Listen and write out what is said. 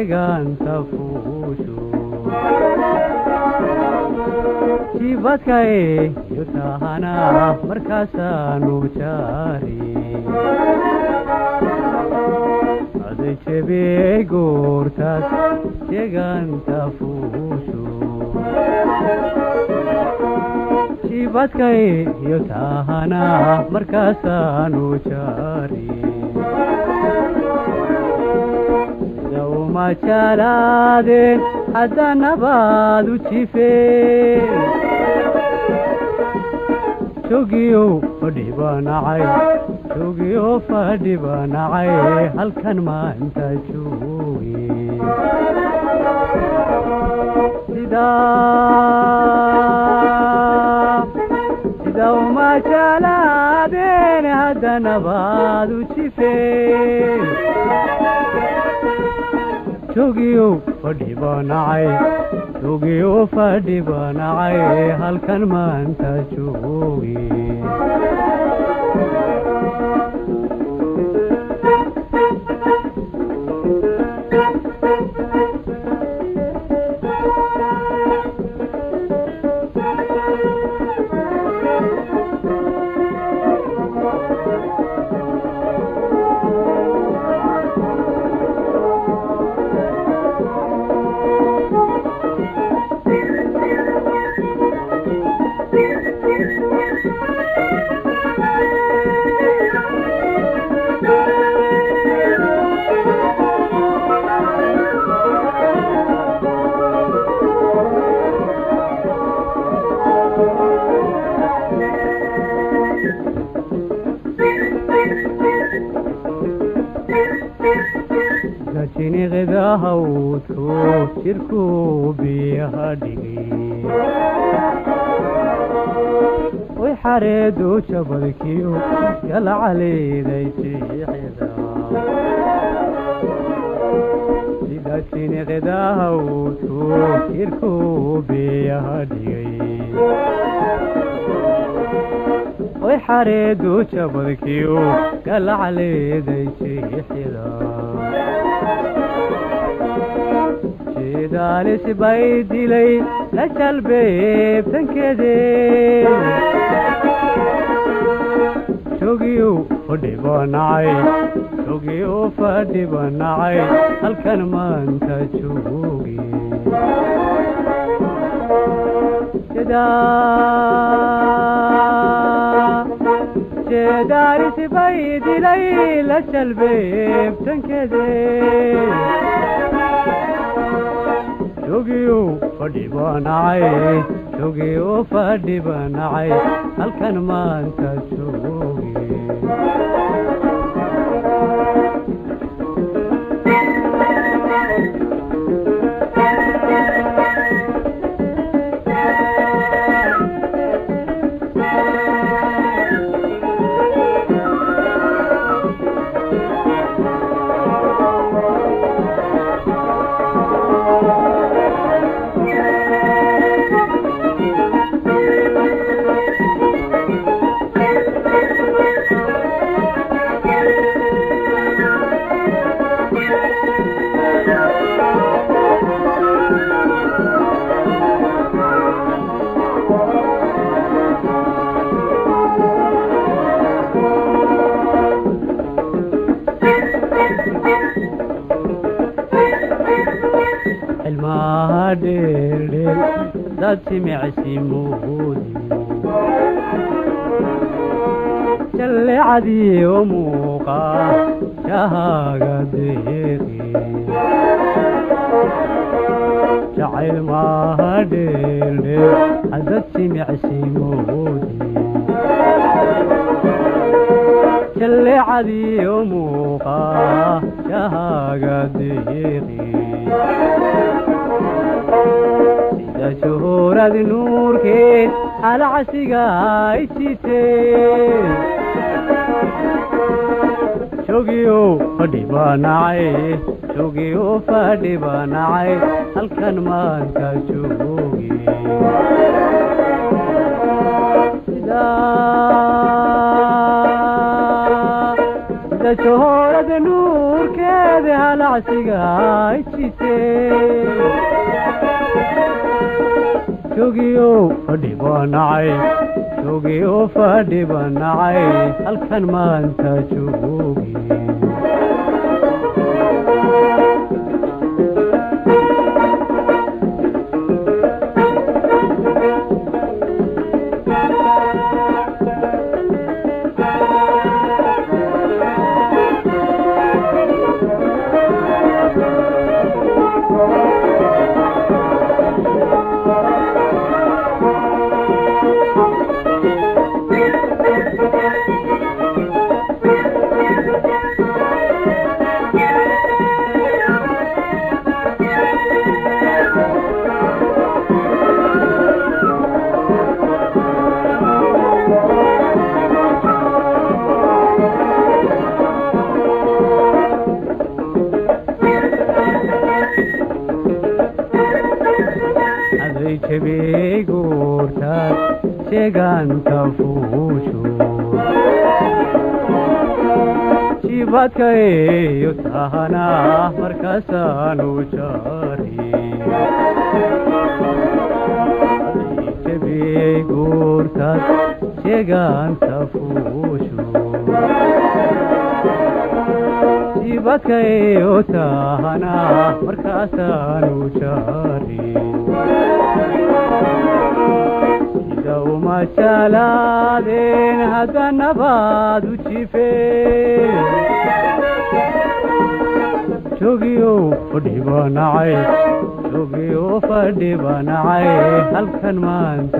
deegaanta fuusho jibadkae iyo tahana markaasaanu jaari aday jebiyey goortaas deegaanta fuusho jibadkae iyo tahana markaasaanu jaari ma jalaadeen hadda nabaad u jifeen jogiyow fadhiba nacay halkan maanta jooge sida uma jalaadeen hadda nabaad u jifeen jogiyow fadhiba nacay halkan maanta jooge gajiniqda hawdku jirku biyaha dhigay way xareedu jabadkiyo galcaleeday siixida gajiniqda hawdku jirku biyaha dhigay way xareedu jabadkiyo galcaleeday siixida jidaalis bay dilay la jalbeebtankeedee jogiyow fadhiba nacay halkan maanta jooge jidaalis bay dilay la jalbeebtankeedee jogiyow fadhiba nacay halkan maanta jooge dad simicsi moodi jallecadii u muuqa shahaaga deeqi jacayl maaha dheeldheel dad simicsi moodi jallecadii u muuqa shahaaga deeqi شهورة نور كيد على عشقا يتشتين شوقيو فديبا نعي هالكن ما انت شوقي إذا شهورة نور كيد على عشقا يتشتين jogiyo fadhi banacay jogiyo fadhi banacay halkan maanta joogi Gurtat seganta fucho Chibadkayo tahana markasanu chari Gurtat seganta fucho Chibadkayo tahana markasanu chari دوما شالادين هذا نباد وشيفين شوقيو فدي بناعي شوقيو فدي بناعي هل كان ما انت